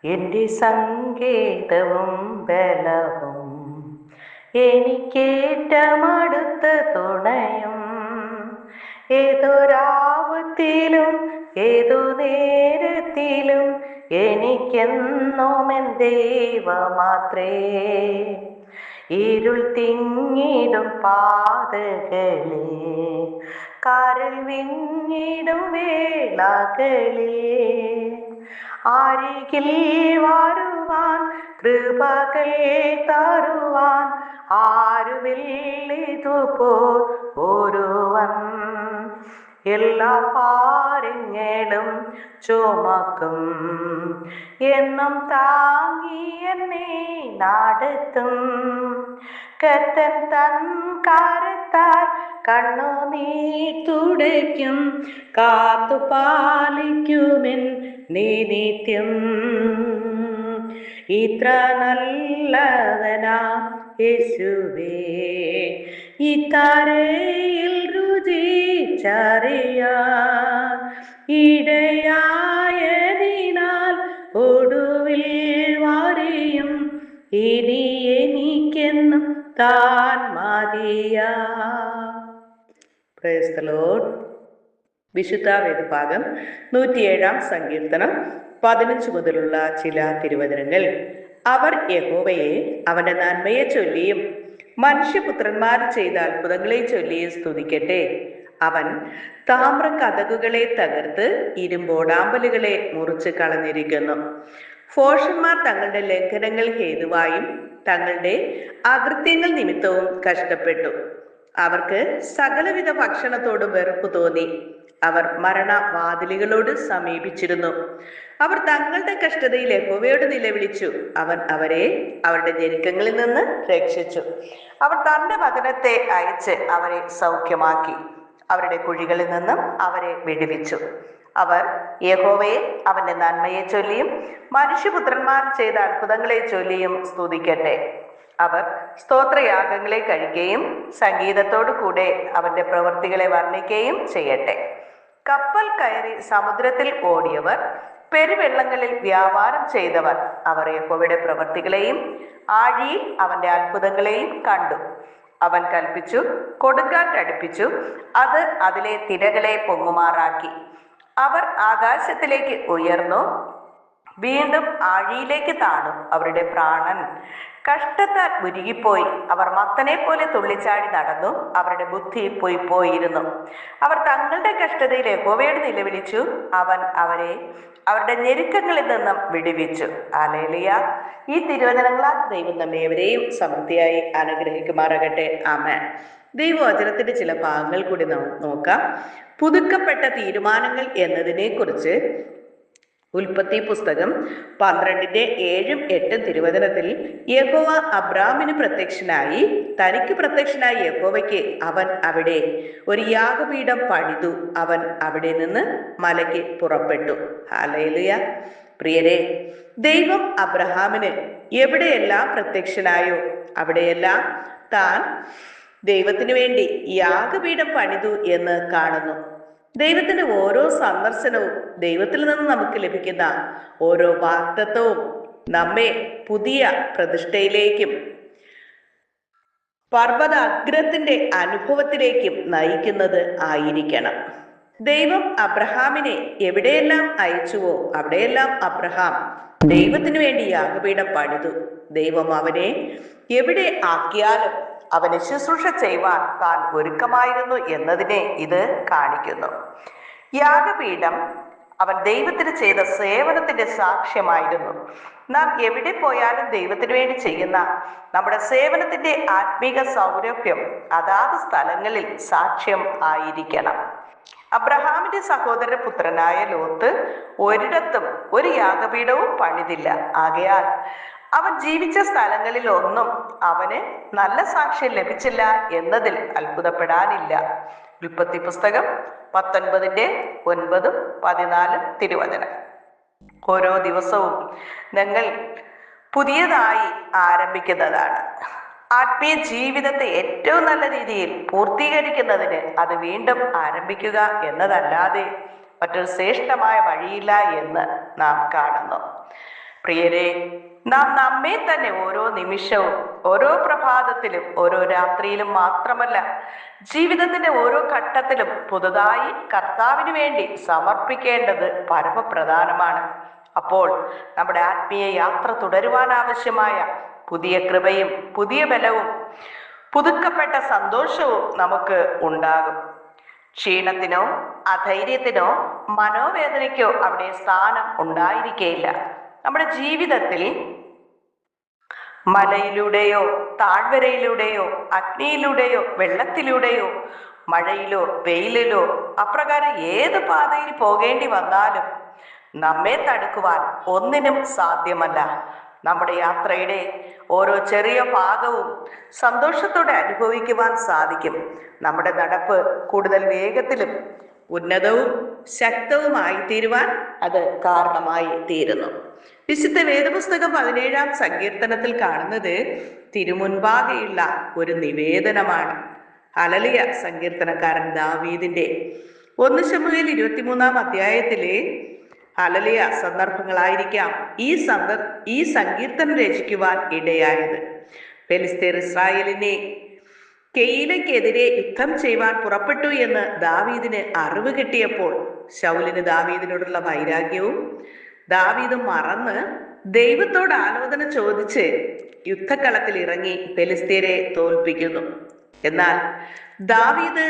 എൻ്റെ സങ്കേതവും ബലവും എനിക്കേറ്റമടുത്ത തുണയും. ഏതൊരാപത്തിലും ഏതു നേരത്തിലും എനിക്കെന്നും എൻ ദൈവമാത്രേ. ഇരുൾ തിങ്ങിടും പാതകളെ, കാരൽ വിങ്ങിടും വേളകളെ, അരികിൽ വരുവാൻ കൃപകൾ തരുവാൻ ആരുമില്ലിതുപോൽ ഒരുവൻ. എല്ലാ ഭാരങ്ങളും ചുമക്കും, എന്നും താങ്ങി എന്നെ നടത്തും. കർത്തൻ തൻ കരത്താൽ കണ്ണുനീർ തുടയ്ക്കും, കാത്തുപാലിക്കുമെൻ നിത്യം. ഇത്ര നല്ലവനാ യേശുവേ, ഇത്തരയിൽ രുചിച്ചറിയാൻ ഇടയായതിനാൽ ഒടുവിൽ വരെയും ഇനി എനിക്കെന്നും താൻ മതിയാ. Praise the Lord. വിശുദ്ധ വേദഭാഗം 107 സങ്കീർത്തനം 15 മുതലുള്ള ചില തിരുവചനങ്ങൾ. അവർ യഹോവയെ അവന്റെ നന്മയെ ചൊല്ലിയും മനുഷ്യപുത്രന്മാർ ചെയ്ത അത്ഭുതങ്ങളെ ചൊല്ലിയും സ്തുതിക്കട്ടെ. അവൻ താമ്ര കതകുകളെ തകർത്ത് ഇരുമ്പോടാമ്പലുകളെ മുറിച്ച് കളഞ്ഞിരിക്കുന്നു. ഭോഷന്മാർ തങ്ങളുടെ ലംഘനങ്ങൾ ഹേതുവായും തങ്ങളുടെ അകൃത്യങ്ങൾ നിമിത്തവും കഷ്ടപ്പെട്ടു. അവർക്ക് സകലവിധ ഭക്ഷണത്തോടും വെറുപ്പ് തോന്നി. അവർ മരണവാതിലുകളോട് സമീപിച്ചിരുന്നു. അവർ തങ്ങളുടെ കഷ്ടതയിൽ യഹോവയോട് നിലവിളിച്ചു. അവൻ അവരെ അവരുടെ ഞെരുക്കങ്ങളിൽ നിന്ന് രക്ഷിച്ചു. അവർ തന്റെ വചനത്തെ അയച്ച് അവരെ സൗഖ്യമാക്കി. അവരുടെ കുഴികളിൽ നിന്നും അവരെ വിടുവിച്ചു. അവർ യഹോവയെ അവന്റെ നന്മയെ ചൊല്ലിയും മനുഷ്യപുത്രന്മാർ ചെയ്ത അത്ഭുതങ്ങളെ ചൊല്ലിയും സ്തുതിക്കട്ടെ. അവർ സ്തോത്രയാഗങ്ങളെ കഴിക്കുകയും സംഗീതത്തോടു കൂടെ അവന്റെ പ്രവൃത്തികളെ വർണ്ണിക്കുകയും ചെയ്യട്ടെ. കപ്പൽ കയറി സമുദ്രത്തിൽ ഓടിയവർ, പെരുവെള്ളങ്ങളിൽ വ്യാപാരം ചെയ്തവർ, അവർ യഹോവയുടെ പ്രവൃത്തികളെയും ആഴിയിൽ അവന്റെ അത്ഭുതങ്ങളെയും കണ്ടു. അവൻ കൽപ്പിച്ചു, കൊടുങ്കാറ്റടിപ്പിച്ചു, അത് അതിലെ തിരകളെ പൊങ്ങുമാറാക്കി. അവർ ആകാശത്തിലേക്ക് ഉയർന്നു, വീണ്ടും ആഴിയിലേക്ക് താണു. അവരുടെ പ്രാണൻ കഷ്ടത്താൽ ഉരുകിപ്പോയി. അവർ മത്തനെ പോലെ തുള്ളിച്ചാടി നടന്നു. അവരുടെ ബുദ്ധി പോയിരുന്നു. അവർ തങ്ങളുടെ കഷ്ടതയിൽ യഹോവയോട് നിലവിളിച്ചു. അവൻ അവരെ അവരുടെ ഞെരുക്കങ്ങളിൽ നിന്നും വിടുവിച്ചു. ഹല്ലേലൂയ. ഈ തിരുവചനങ്ങളാൽ ദൈവം നമ്മേവരെയും സമൃദ്ധിയായി അനുഗ്രഹിക്കുമാറാകട്ടെ. ആമേൻ. ദൈവവചനത്തിന്റെ ചില ഭാഗങ്ങൾ കൂടി നോക്കാം. പുതുക്കപ്പെട്ട തീരുമാനങ്ങൾ എന്നതിനെ കുറിച്ച് ഉൽപ്പത്തി പുസ്തകം 12:7-8 തിരുവചനത്തിൽ യഹോവ അബ്രാമിന് പ്രത്യക്ഷനായി, തനിക്ക് പ്രത്യക്ഷനായി യഹോവയ്ക്ക് അവൻ അവിടെ ഒരു യാഗപീഠം പണിതു. അവൻ അവിടെ നിന്ന് മലയ്ക്ക് പുറപ്പെട്ടു. ഹല്ലേലൂയ. പ്രിയരെ, ദൈവം അബ്രഹാമിന് എവിടെയെല്ലാം പ്രത്യക്ഷനായോ അവിടെയെല്ലാം താൻ ദൈവത്തിനു വേണ്ടി യാഗപീഠം പണിതു എന്ന് കാണുന്നു. ദൈവത്തിന്റെ ഓരോ സന്ദർശനവും, ദൈവത്തിൽ നിന്ന് നമുക്ക് ലഭിക്കുന്ന ഓരോ വാഗ്ദത്തവും നമ്മെ പുതിയ പ്രതിഷ്ഠയിലേക്കും പർവ്വത അഗ്രത്തിന്റെ അനുഭവത്തിലേക്കും നയിക്കുന്നത് ആയിരിക്കണം. ദൈവം അബ്രഹാമിനെ എവിടെയെല്ലാം അയച്ചുവോ അവിടെയെല്ലാം അബ്രഹാം ദൈവത്തിനു വേണ്ടി യാഗപീഠം പണിതു. ദൈവം അവനെ എവിടെ ആക്കിയാലും അവന് ശുശ്രൂഷ ചെയ്യുവാൻ താൻ ഒരുക്കമായിരുന്നു എന്നതിനെ ഇത് കാണിക്കുന്നു. യാഗപീഠം അവൻ ദൈവത്തിന് ചെയ്ത സേവനത്തിന്റെ സാക്ഷ്യമായിരുന്നു. നാം എവിടെ പോയാലും ദൈവത്തിന് വേണ്ടി ചെയ്യുന്ന നമ്മുടെ സേവനത്തിന്റെ ആത്മീക സൗരഭ്യം അതാത് സ്ഥലങ്ങളിൽ സാക്ഷ്യം ആയിരിക്കണം. അബ്രഹാമിന്റെ സഹോദര പുത്രനായ ലോത്ത് ഒരിടത്തും ഒരു യാഗപീഠവും പണിതില്ല. ആകയാൽ അവൻ ജീവിച്ച സ്ഥലങ്ങളിൽ ഒന്നും അവന് നല്ല സാക്ഷ്യം ലഭിച്ചില്ല എന്നതിൽ അത്ഭുതപ്പെടാനില്ല. ഉൽപ്പത്തി പുസ്തകം 19:9-14 തിരുവചനം. ഓരോ ദിവസവും ഞങ്ങൾ പുതിയതായി ആരംഭിക്കുന്നതാണ്. ആത്മീയ ജീവിതത്തെ ഏറ്റവും നല്ല രീതിയിൽ പൂർത്തീകരിക്കുന്നതിന് അത് വീണ്ടും ആരംഭിക്കുക എന്നതല്ലാതെ മറ്റൊരു ശ്രേഷ്ഠമായ വഴിയില്ല എന്ന് നാം കാണുന്നു. പ്രിയരെ, നാം നമ്മെ തന്നെ ഓരോ നിമിഷവും, ഓരോ പ്രഭാതത്തിലും, ഓരോ രാത്രിയിലും മാത്രമല്ല, ജീവിതത്തിന്റെ ഓരോ ഘട്ടത്തിലും പുതുതായി കർത്താവിന് വേണ്ടി സമർപ്പിക്കേണ്ടത് പരമപ്രധാനമാണ്. അപ്പോൾ നമ്മുടെ ആത്മീയ യാത്ര തുടരുവാൻ ആവശ്യമായ പുതിയ കൃപയും പുതിയ ബലവും പുതുക്കപ്പെട്ട സന്തോഷവും നമുക്ക് ഉണ്ടാകും. ക്ഷീണത്തിനോ അധൈര്യത്തിനോ മനോവേദനയ്ക്കോ അവിടെ സ്ഥാനം ഉണ്ടായിരിക്കുകയില്ല. നമ്മുടെ ജീവിതത്തിൽ മലയിലൂടെയോ താഴ്വരയിലൂടെയോ അഗ്നിയിലൂടെയോ വെള്ളത്തിലൂടെയോ മഴയിലോ വെയിലിലോ അപ്രകാരം ഏത് പാതയിൽ പോകേണ്ടി വന്നാലും നമ്മെ തടുക്കുവാൻ ഒന്നിനും സാധ്യമല്ല. നമ്മുടെ യാത്രയുടെ ഓരോ ചെറിയ ഭാഗവും സന്തോഷത്തോടെ അനുഭവിക്കുവാൻ സാധിക്കും. നമ്മുടെ നടപ്പ് കൂടുതൽ വേഗത്തിലും ഉന്നതവും ശക്തവുമായി തീരുവാൻ അത് കാരണമായി തീരുന്നു. വിശുദ്ധ വേദപുസ്തകം 17-ാം സങ്കീർത്തനത്തിൽ കാണുന്നത് തിരുമുൻപാകെയുള്ള ഒരു നിവേദനമാണ്. ഹല്ലേലൂയ. സങ്കീർത്തനക്കാരൻ ദാവീദിന്റെ 1 ശമൂവേൽ 23-ാം അധ്യായത്തിലെ ഹല്ലേലൂയ സന്ദർഭങ്ങളായിരിക്കാം ഈ സങ്കീർത്തനം രചിക്കുവാൻ ഇടയായത്. ഫെലിസ്ത്യർ ഇസ്രായേലിനെ കെയീലയ്ക്കെതിരെ യുദ്ധം ചെയ്യുവാൻ പുറപ്പെട്ടു എന്ന് ദാവീദിന് അറിവ് കിട്ടിയപ്പോൾ ശൗലിന് ദാവീദിനോടുള്ള വൈരാഗ്യവും ദാവീദും മറന്ന് ദൈവത്തോട് ആലോചന ചോദിച്ച് യുദ്ധക്കളത്തിൽ ഇറങ്ങി ഫെലിസ്ത്യരെ തോൽപ്പിക്കുന്നു. എന്നാൽ ദാവീദ്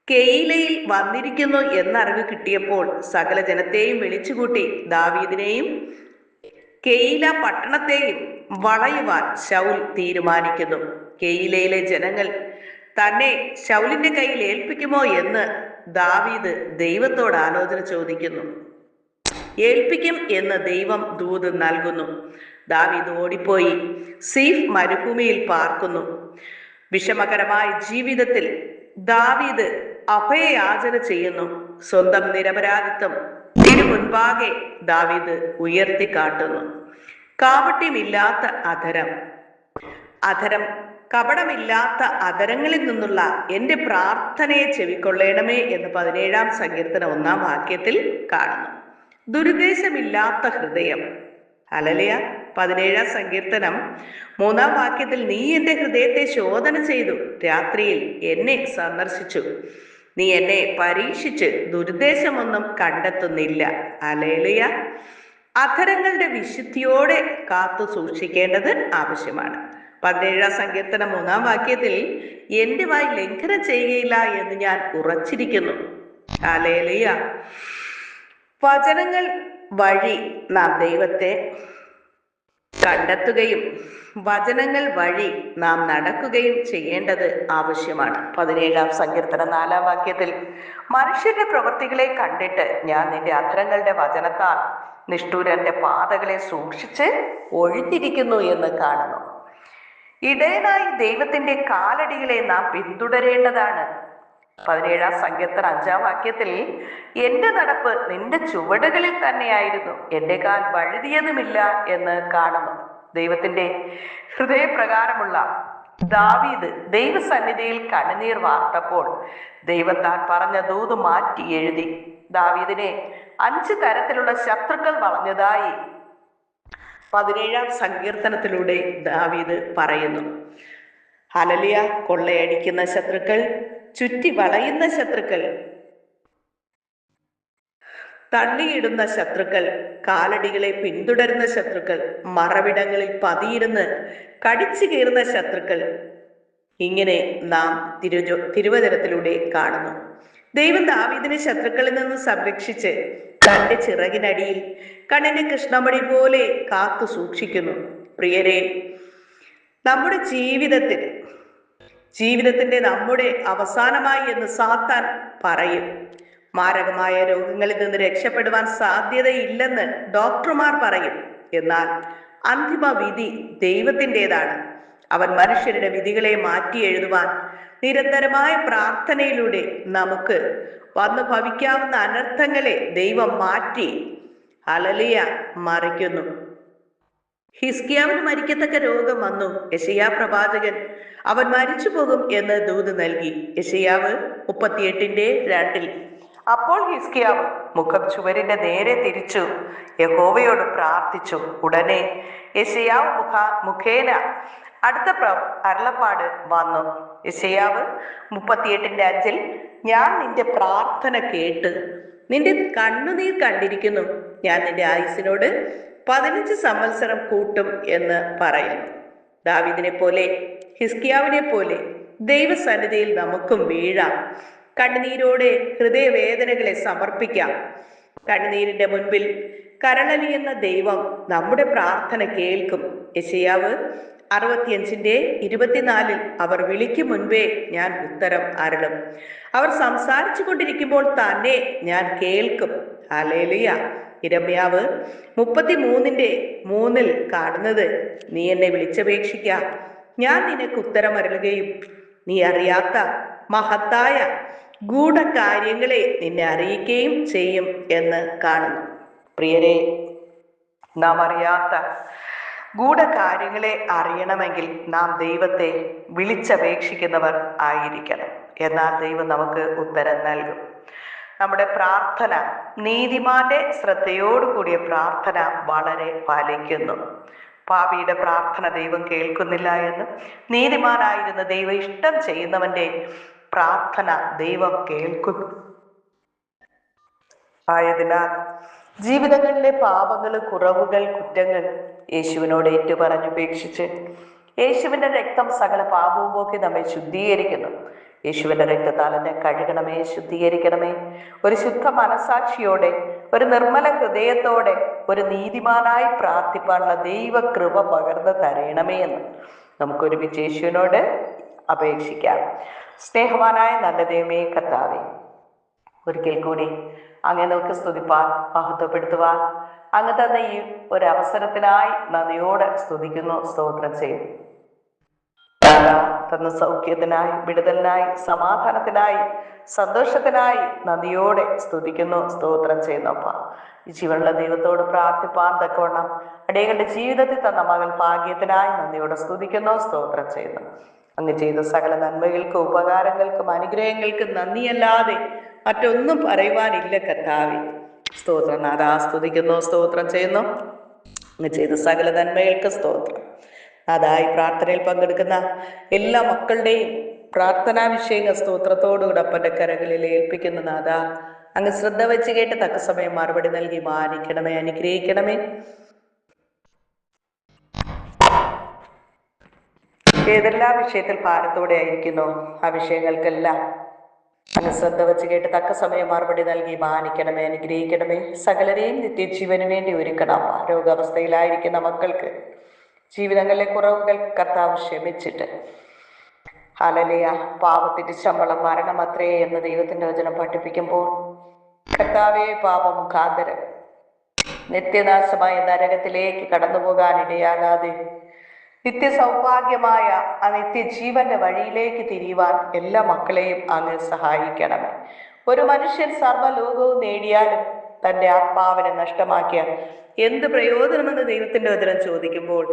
കെയീലയിൽ വന്നിരിക്കുന്നു എന്നറിവ് കിട്ടിയപ്പോൾ സകല ജനത്തെയും വിളിച്ചുകൂട്ടി ദാവീദിനെയും കെയീല പട്ടണത്തെയും വളയുവാൻ ശൗൽ തീരുമാനിക്കുന്നു. കെയീലയിലെ ജനങ്ങൾ തന്നെ ശൗലിന്റെ കയ്യിൽ ഏൽപ്പിക്കുമോ എന്ന് ദാവീദ് ദൈവത്തോട് ആലോചന ചോദിക്കുന്നു. ഏൽപ്പിക്കും എന്ന് ദൈവം ദൂത് നൽകുന്നു. ദാവീദ് ഓടിപ്പോയി സീഫ് മരുഭൂമിയിൽ പാർക്കുന്നു. വിഷമകരമായ ജീവിതത്തിൽ ദാവീദ് അഭയയാചന ചെയ്യുന്നു. സ്വന്തം നിരപരാധിത്വം മുൻപാകെ ദാവീദ് ഉയർത്തിക്കാട്ടുന്നു. കാപട്യമില്ലാത്ത അധരം കപടമില്ലാത്ത അധരങ്ങളിൽ നിന്നുള്ള എൻ്റെ പ്രാർത്ഥനയെ ചെവിക്കൊള്ളണമേ എന്ന് 17-ാം സങ്കീർത്തനം 1-ാം വാക്യത്തിൽ കാണുന്നു. ദുരുദ്ദേശമില്ലാത്ത ഹൃദയം. ഹല്ലേലൂയ. 17-ാം സങ്കീർത്തനം 3-ാം വാക്യത്തിൽ നീ എൻ്റെ ഹൃദയത്തെ ശോധന ചെയ്തു, രാത്രിയിൽ എന്നെ സന്ദർശിച്ചു, നീ എന്നെ പരീക്ഷിച്ച് ദുരുദ്ദേശമൊന്നും കണ്ടെത്തുന്നില്ല. ഹല്ലേലൂയ. അധരങ്ങളുടെ വിശുദ്ധിയോടെ കാത്തു സൂക്ഷിക്കേണ്ടത് ആവശ്യമാണ്. 17-ാം സങ്കീർത്തനം 3-ാം വാക്യത്തിൽ എൻ്റെ വായ് ലംഘനം ചെയ്യുകയില്ല എന്ന് ഞാൻ ഉറച്ചിരിക്കുന്നു. ഹല്ലേലൂയ. വചനങ്ങൾ വഴി നാം ദൈവത്തെ കണ്ടെത്തുകയും വചനങ്ങൾ വഴി നാം നടക്കുകയും ചെയ്യേണ്ടത് ആവശ്യമാണ്. 17-ാം സങ്കീർത്തനം 4-ാം വാക്യത്തിൽ മനുഷ്യന്റെ പ്രവൃത്തികളെ കണ്ടിട്ട് ഞാൻ നിന്റെ അധരങ്ങളുടെ വചനത്താൽ നിഷ്ഠൂരന്റെ പാതകളെ സൂക്ഷിച്ച് ഒഴിഞ്ഞിരിക്കുന്നു എന്ന് കാണുന്നു. ഇടയനായി ദൈവത്തിന്റെ കാലടികളെ നാം പിന്തുടരേണ്ടതാണ്. 17-ാം സങ്കീർത്തനം 5-ാം വാക്യത്തിൽ എൻ്റെ നടപ്പ് നിന്റെ ചുവടുകളിൽ തന്നെയായിരുന്നു, എൻ്റെ കാൽ വഴുതിയതുമില്ല എന്ന് കാണുന്നു. ദൈവത്തിന്റെ ഹൃദയപ്രകാരമുള്ള ദാവീദ് ദൈവസന്നിധിയിൽ കണ്ണുനീർ വാർത്തപ്പോൾ ദൈവത്താൻ പറഞ്ഞ ദൂത് മാറ്റി എഴുതി. ദാവീദിനെ 5 തരത്തിലുള്ള ശത്രുക്കൾ വളഞ്ഞതായി 17-ാം സങ്കീർത്തനത്തിലൂടെ ദാവീദ് പറയുന്നു. ഹല്ലേലൂയ. കൊള്ളയടിക്കുന്ന ശത്രുക്കൾ, ചുറ്റി വളയുന്ന ശത്രുക്കൾ, തള്ളിയിടുന്ന ശത്രുക്കൾ, കാലടികളെ പിന്തുടരുന്ന ശത്രുക്കൾ, മറവിടങ്ങളിൽ പതിയിരുന്ന് കടിച്ചു കീറുന്ന ശത്രുക്കൾ, ഇങ്ങനെ നാം തിരുവചനത്തിലൂടെ കാണുന്നു. ദൈവം ദാവീദിനെ ശത്രുക്കളിൽ നിന്ന് സംരക്ഷിച്ച് തന്റെ ചിറകിനടിയിൽ കണ്ണിന്റെ കൃഷ്ണമണി പോലെ കാത്തു സൂക്ഷിക്കുന്നു. പ്രിയരെ, നമ്മുടെ ജീവിതത്തിന്റെ നമ്മുടെ അവസാനമായി എന്ന് സാത്താൻ പറയും. മാരകമായ രോഗങ്ങളിൽ നിന്ന് രക്ഷപ്പെടുവാൻ സാധ്യതയില്ലെന്ന് ഡോക്ടർമാർ പറയും. എന്നാൽ അന്തിമ വിധി ദൈവത്തിൻ്റെതാണ്. അവൻ മനുഷ്യരുടെ വിധികളെ മാറ്റി എഴുതുവാൻ നിരന്തരമായ പ്രാർത്ഥനയിലൂടെ നമുക്ക് വന്നു ഭവിക്കാവുന്ന അനർത്ഥങ്ങളെ ദൈവം മാറ്റി ഹല്ലേലൂയ മറിക്കുന്നു. ഹിസ്കിയാവിന് മരിക്കത്തക്ക രോഗം വന്നു. യെശയ്യാ പ്രവാചകൻ അവൻ മരിച്ചു പോകും എന്ന് ദൂത് നൽകി. യെശയ്യാവ് 38:2. അപ്പോൾ ഹിസ്കിയാവ് മുഖം ചുവരിന്റെ നേരെ തിരിച്ചു യഹോവയോട് പ്രാർത്ഥിച്ചു. ഉടനെ യെശയ്യാവ് മുഖേന അടുത്ത അരുളപ്പാട് വന്നു. യെശയ്യാവ് 38:5 ഞാൻ നിന്റെ പ്രാർത്ഥന കേട്ട് നിന്റെ കണ്ണുനീർ കണ്ടിരിക്കുന്നു. ഞാൻ നിന്റെ ആയുസ്സിനോട് 15 സംവത്സരം കൂട്ടും എന്ന് പറയുന്നു. ദാവീദിനെ പോലെ ഹിസ്കിയാവിനെ പോലെ ദൈവസന്നിധിയിൽ നമുക്കും വീഴാം. കണ്ണുനീരോടെ ഹൃദയവേദനകളെ സമർപ്പിക്കാം. കണ്ണുനീരിന്റെ മുൻപിൽ കരളലിയുന്ന ദൈവം നമ്മുടെ പ്രാർത്ഥന കേൾക്കും. യെശയ്യാവ് 65:24 അവർ വിളിക്കും മുൻപേ ഞാൻ ഉത്തരം അരുളും. അവർ സംസാരിച്ചു കൊണ്ടിരിക്കുമ്പോൾ തന്നെ ഞാൻ കേൾക്കും. ഹല്ലേലൂയ. യിരെമ്യാവ് 33:3 കാണുന്നത്, നീ എന്നെ വിളിച്ചപേക്ഷിക്ക, ഞാൻ നിനക്ക് ഉത്തരമരുളുകയും നീ അറിയാത്ത മഹത്തായ ഗൂഢകാര്യങ്ങളെ നിന്നെ അറിയിക്കുകയും ചെയ്യും എന്ന് കാണുന്നു. പ്രിയരെ, നാം അറിയാത്ത ഗൂഢകാര്യങ്ങളെ അറിയണമെങ്കിൽ നാം ദൈവത്തെ വിളിച്ചപേക്ഷിക്കുന്നവർ ആയിരിക്കണം. എന്നാൽ ദൈവം നമുക്ക് ഉത്തരം നൽകും. നമ്മുടെ പ്രാർത്ഥന, നീതിമാന്റെ ശ്രദ്ധയോടുകൂടിയ പ്രാർത്ഥന വളരെ ഫലിക്കുന്നു. പാപിയുടെ പ്രാർത്ഥന ദൈവം കേൾക്കുന്നില്ല എന്നും നീതിമാനായിരുന്ന ദൈവം ഇഷ്ടം ചെയ്യുന്നവന്റെ പ്രാർത്ഥന ദൈവം കേൾക്കുന്നു. ആയതിനാൽ ജീവിതങ്ങളിലെ പാപങ്ങൾ, കുറവുകൾ, കുറ്റങ്ങൾ യേശുവിനോട് ഏറ്റുപറഞ്ഞുപേക്ഷിച്ച് യേശുവിൻ്റെ രക്തം സകല പാപവും പോക്കി നമ്മെ ശുദ്ധീകരിക്കുന്നു. യേശുവിൻ്റെ രക്തത്താൽ എന്നെ കഴുകണമേ, ശുദ്ധീകരിക്കണമേ. ഒരു ശുദ്ധ മനസാക്ഷിയോടെ, ഒരു നിർമ്മല ഹൃദയത്തോടെ, ഒരു നീതിമാനായി പ്രാർത്ഥിപ്പാനുള്ള ദൈവകൃപ പകർന്നു തരണമേ എന്ന് നമുക്കൊരുമിച്ച് യേശുവിനോട് അപേക്ഷിക്കാം. സ്നേഹവാനായ നല്ല ദൈവമേ കർത്താവേ, ഒരിക്കൽ കൂടി അങ്ങേ നമുക്ക് സ്തുതിപ്പാൻ, മഹത്വപ്പെടുത്തുവാൻ അങ്ങ് തന്ന ഈ ഒരവസരത്തിനായി നന്ദിയോടെ സ്തുതിക്കുന്നു, സ്തോത്രം ചെയ്യുന്നു. തന്ന സൗഖ്യത്തിനായി, വിടുതലിനായി, സമാധാനത്തിനായി, സന്തോഷത്തിനായി നന്ദിയോടെ സ്തുതിക്കുന്നു, സ്തോത്രം ചെയ്യുന്നു. അപ്പ ഈ ജീവനുള്ള ദൈവത്തോട് പ്രാർത്ഥിപ്പാൻ തക്കവണ്ണം അടിയങ്ങളുടെ ജീവിതത്തിൽ തന്ന മകൻ ഭാഗ്യത്തിനായി നന്ദിയോടെ സ്തുതിക്കുന്നു, സ്തോത്രം ചെയ്യുന്നു. അങ്ങ് ചെയ്ത സകല നന്മകൾക്കും ഉപകാരങ്ങൾക്കും അനുഗ്രഹങ്ങൾക്കും നന്ദിയല്ലാതെ മറ്റൊന്നും പറയുവാനില്ല കർത്താവേ. സ്തോത്രം നാഥാ, സ്തുതിക്കുന്നു, സ്തോത്രം ചെയ്യുന്നു. അങ്ങ് ചെയ്ത സകല നന്മകൾക്ക് സ്തോത്രം. അതായി പ്രാർത്ഥനയിൽ പങ്കെടുക്കുന്ന എല്ലാ മക്കളുടെയും പ്രാർത്ഥനാ വിഷയങ്ങൾ സ്തോത്രത്തോടുകൂടെ അപ്പൻ്റെ കരങ്ങളിൽ ഏൽപ്പിക്കുന്ന നാഥാ, അങ്ങ് ശ്രദ്ധ വെച്ച് കേട്ട് തക്ക സമയം മറുപടി നൽകി മാനിക്കണമേ, അനുഗ്രഹിക്കണമേ. ഏതെല്ലാം വിഷയത്തിൽ ഭാരത്തോടെ ആയിരിക്കുന്നു ആ വിഷയങ്ങൾക്കെല്ലാം അങ്ങ് ശ്രദ്ധ വെച്ച് കേട്ട് തക്ക സമയം മറുപടി നൽകി മാനിക്കണമേ, അനുഗ്രഹിക്കണമേ. സകലരെയും നിത്യജീവന് വേണ്ടി ഒരുക്കണം. രോഗാവസ്ഥയിലായിരിക്കുന്ന മക്കൾക്ക് ജീവിതങ്ങളിലെ കുറവുകൾ കർത്താവ് ക്ഷമിച്ചിട്ട്, ഹല്ലേലൂയ, പാപത്തിന്റെ ശമ്പളം മരണമത്രേ എന്ന് ദൈവത്തിന്റെ വചനം പഠിപ്പിക്കുമ്പോൾ കർത്താവേ, പാപം മുഖാന്തരം നിത്യനാശമായ നരകത്തിലേക്ക് കടന്നു പോകാൻ ഇടയാകാതെ നിത്യസൗഭാഗ്യമായ ആ നിത്യജീവന്റെ വഴിയിലേക്ക് തിരിയുവാൻ എല്ലാ മക്കളെയും അങ്ങ് സഹായിക്കണമേ. ഒരു മനുഷ്യൻ സർവ്വലോകവും നേടിയാലും തൻ്റെ ആത്മാവിനെ നഷ്ടമാക്കിയാൽ എന്ത് പ്രയോജനമെന്ന് ദൈവത്തിന്റെ വചനം ചോദിക്കുമ്പോൾ,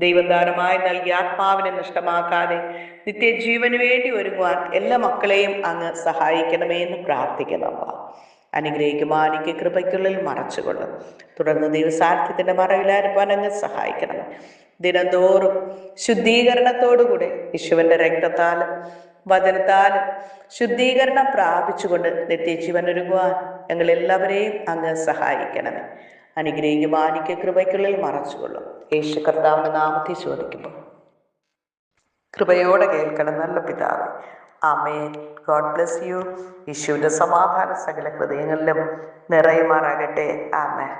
ദൈവദാനമായി നൽകിയ ആത്മാവിനെ നഷ്ടമാക്കാതെ നിത്യജീവന് വേണ്ടി ഒരുങ്ങുവാൻ എല്ലാ മക്കളെയും അങ്ങ് സഹായിക്കണമേ എന്ന് പ്രാർത്ഥിക്കുന്നു. അനുഗ്രഹിക്കുമാനിക്ക് കൃപയ്ക്കുള്ളിൽ മറച്ചുകൊള്ളും. തുടർന്ന് ദൈവസാന്നിധ്യത്തിന്റെ മറവിലായിരിക്കാൻ അങ്ങ് സഹായിക്കണം. ദിനംതോറും ശുദ്ധീകരണത്തോടുകൂടെ യേശുവിന്റെ രക്തത്താലും വചനത്താലും ശുദ്ധീകരണം പ്രാപിച്ചുകൊണ്ട് നിത്യജീവൻ ഒരുങ്ങുവാൻ ഞങ്ങൾ എല്ലാവരെയും അങ്ങ് സഹായിക്കണമേ. അനുഗ്രഹിക്കുമാനിക്ക് കൃപയ്ക്കുള്ളിൽ മറച്ചുകൊള്ളും. യേശു കർത്താവിന്റെ നാമത്തിൽ ചോദിക്കുമ്പോൾ കൃപയോടെ കേൾക്കണം നല്ല പിതാവേ. ആമേൻ. God bless you. യേശുവിന്റെ സമാധാന സകല ഹൃദയങ്ങളിലും നിറയുമാറാകട്ടെ. ആമേൻ.